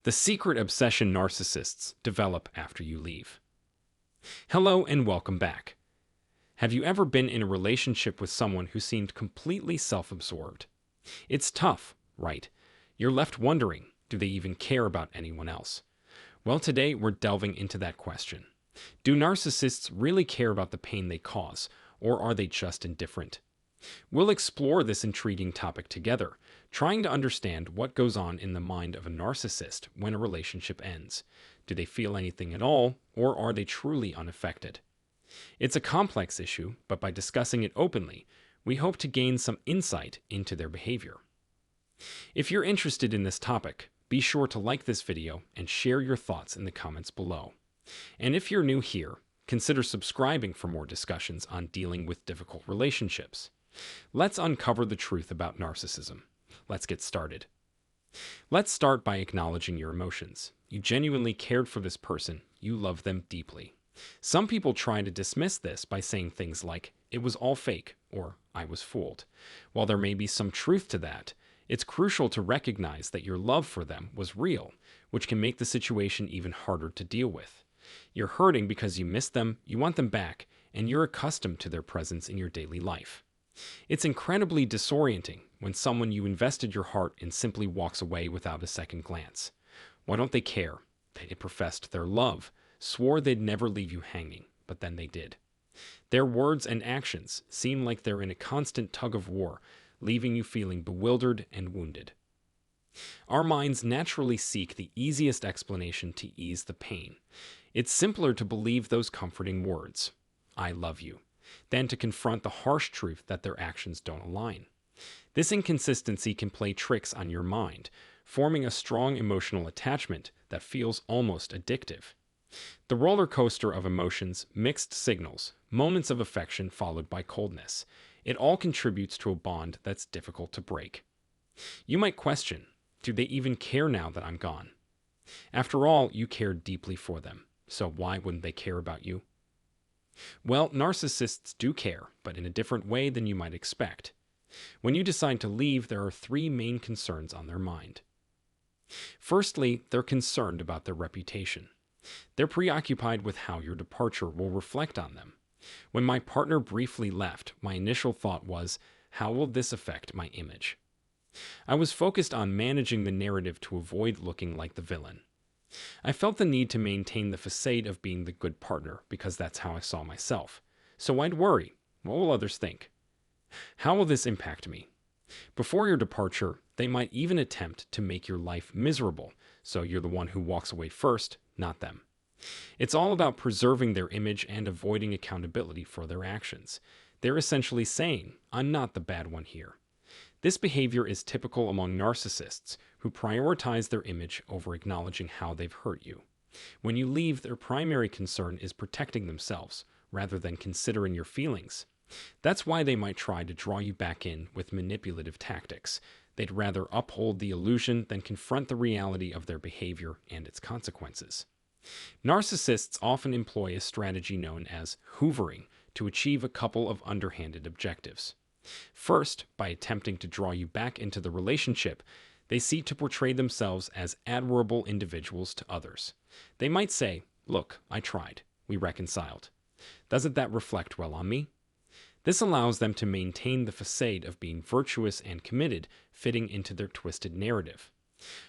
The secret obsession narcissists develop after you leave. Hello and welcome back. Have you ever been in a relationship with someone who seemed completely self-absorbed? It's tough, right? You're left wondering, do they even care about anyone else? Well, today we're delving into that question. Do narcissists really care about the pain they cause, or are they just indifferent? We'll explore this intriguing topic together, trying to understand what goes on in the mind of a narcissist when a relationship ends. Do they feel anything at all, or are they truly unaffected? It's a complex issue, but by discussing it openly, we hope to gain some insight into their behavior. If you're interested in this topic, be sure to like this video and share your thoughts in the comments below. And if you're new here, consider subscribing for more discussions on dealing with difficult relationships. Let's uncover the truth about narcissism. Let's get started. Let's start by acknowledging your emotions. You genuinely cared for this person. You love them deeply. Some people try to dismiss this by saying things like, "It was all fake," or "I was fooled." While there may be some truth to that, it's crucial to recognize that your love for them was real, which can make the situation even harder to deal with. You're hurting because you miss them, you want them back, and you're accustomed to their presence in your daily life. It's incredibly disorienting when someone you invested your heart in simply walks away without a second glance. Why don't they care? They professed their love, swore they'd never leave you hanging, but then they did. Their words and actions seem like they're in a constant tug of war, leaving you feeling bewildered and wounded. Our minds naturally seek the easiest explanation to ease the pain. It's simpler to believe those comforting words, "I love you," than to confront the harsh truth that their actions don't align. This inconsistency can play tricks on your mind, forming a strong emotional attachment that feels almost addictive. The roller coaster of emotions, mixed signals, moments of affection followed by coldness, it all contributes to a bond that's difficult to break. You might question, do they even care now that I'm gone? After all, you cared deeply for them, so why wouldn't they care about you? Well, narcissists do care, but in a different way than you might expect. When you decide to leave, there are three main concerns on their mind. Firstly, they're concerned about their reputation. They're preoccupied with how your departure will reflect on them. When my partner briefly left, my initial thought was, how will this affect my image? I was focused on managing the narrative to avoid looking like the villain. I felt the need to maintain the facade of being the good partner because that's how I saw myself. So I'd worry, what will others think? How will this impact me? Before your departure, they might even attempt to make your life miserable, so you're the one who walks away first, not them. It's all about preserving their image and avoiding accountability for their actions. They're essentially saying, I'm not the bad one here. This behavior is typical among narcissists who prioritize their image over acknowledging how they've hurt you. When you leave, their primary concern is protecting themselves rather than considering your feelings. That's why they might try to draw you back in with manipulative tactics. They'd rather uphold the illusion than confront the reality of their behavior and its consequences. Narcissists often employ a strategy known as Hoovering to achieve a couple of underhanded objectives. First, by attempting to draw you back into the relationship, they seek to portray themselves as admirable individuals to others. They might say, "Look, I tried. We reconciled. Doesn't that reflect well on me?" This allows them to maintain the facade of being virtuous and committed, fitting into their twisted narrative.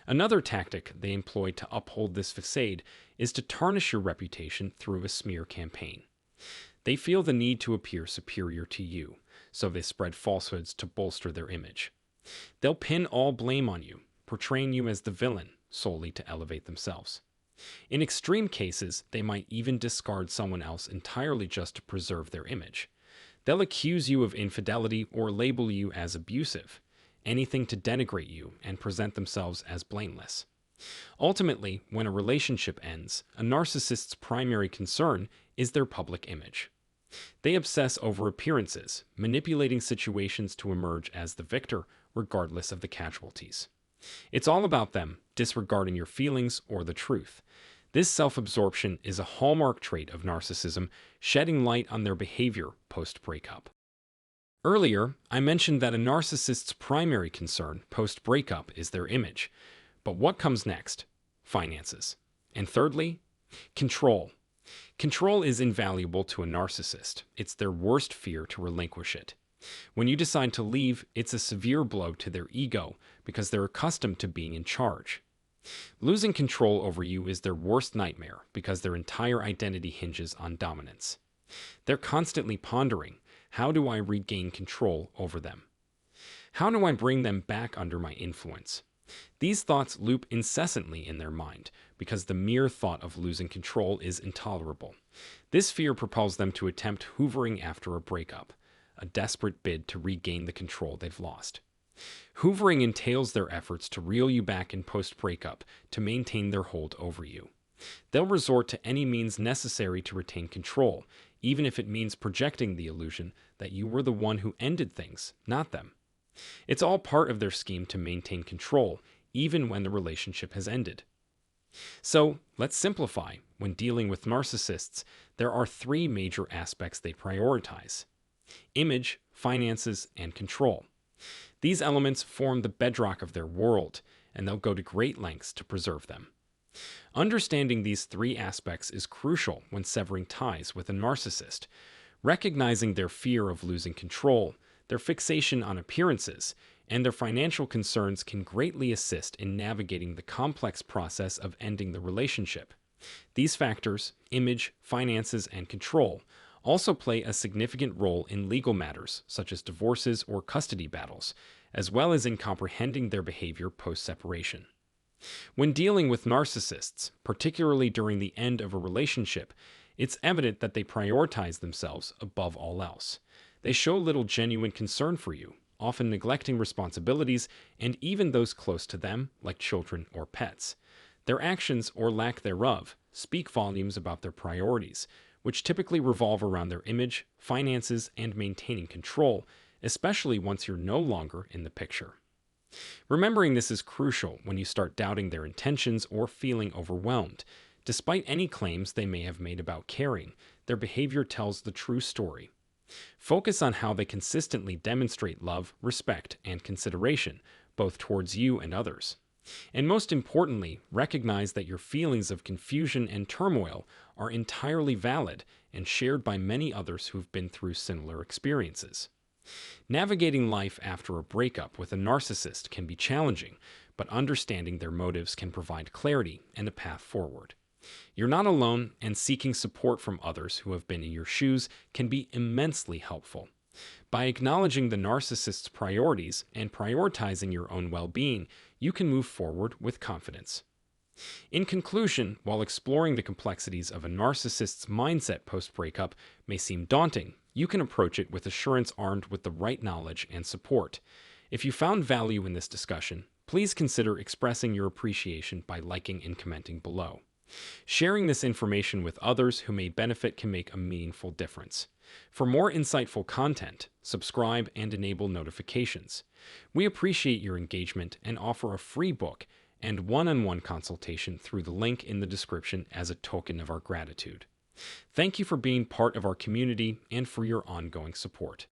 Another tactic they employ to uphold this facade is to tarnish your reputation through a smear campaign. They feel the need to appear superior to you, so they spread falsehoods to bolster their image. They'll pin all blame on you, portraying you as the villain solely to elevate themselves. In extreme cases, they might even discard someone else entirely just to preserve their image. They'll accuse you of infidelity or label you as abusive, anything to denigrate you and present themselves as blameless. Ultimately, when a relationship ends, a narcissist's primary concern is their public image. They obsess over appearances, manipulating situations to emerge as the victor, regardless of the casualties. It's all about them, disregarding your feelings or the truth. This self-absorption is a hallmark trait of narcissism, shedding light on their behavior post-breakup. Earlier, I mentioned that a narcissist's primary concern post-breakup is their image. But what comes next? finances. And thirdly, control. Control is invaluable to a narcissist. It's their worst fear to relinquish it. When you decide to leave, it's a severe blow to their ego because they're accustomed to being in charge. Losing control over you is their worst nightmare because their entire identity hinges on dominance. They're constantly pondering, how do I regain control over them? How do I bring them back under my influence? These thoughts loop incessantly in their mind because the mere thought of losing control is intolerable. This fear propels them to attempt hoovering after a breakup, a desperate bid to regain the control they've lost. Hoovering entails their efforts to reel you back in post-breakup to maintain their hold over you. They'll resort to any means necessary to retain control, even if it means projecting the illusion that you were the one who ended things, not them. It's all part of their scheme to maintain control, even when the relationship has ended. So, let's simplify. When dealing with narcissists, there are three major aspects they prioritize: image, finances, and control. These elements form the bedrock of their world, and they'll go to great lengths to preserve them. Understanding these three aspects is crucial when severing ties with a narcissist. Recognizing their fear of losing control, their fixation on appearances, and their financial concerns can greatly assist in navigating the complex process of ending the relationship. These factors, image, finances, and control, also play a significant role in legal matters such as divorces or custody battles, as well as in comprehending their behavior post-separation. When dealing with narcissists, particularly during the end of a relationship, it's evident that they prioritize themselves above all else. They show little genuine concern for you, often neglecting responsibilities and even those close to them, like children or pets. Their actions, or lack thereof, speak volumes about their priorities, which typically revolve around their image, finances, and maintaining control, especially once you're no longer in the picture. Remembering this is crucial when you start doubting their intentions or feeling overwhelmed. Despite any claims they may have made about caring, their behavior tells the true story. Focus on how they consistently demonstrate love, respect, and consideration, both towards you and others. And most importantly, recognize that your feelings of confusion and turmoil are entirely valid and shared by many others who've been through similar experiences. Navigating life after a breakup with a narcissist can be challenging, but understanding their motives can provide clarity and a path forward. You're not alone, and seeking support from others who have been in your shoes can be immensely helpful. By acknowledging the narcissist's priorities and prioritizing your own well-being, you can move forward with confidence. In conclusion, while exploring the complexities of a narcissist's mindset post-breakup may seem daunting, you can approach it with assurance, armed with the right knowledge and support. If you found value in this discussion, please consider expressing your appreciation by liking and commenting below. Sharing this information with others who may benefit can make a meaningful difference. For more insightful content, subscribe and enable notifications. We appreciate your engagement and offer a free book and one-on-one consultation through the link in the description as a token of our gratitude. Thank you for being part of our community and for your ongoing support.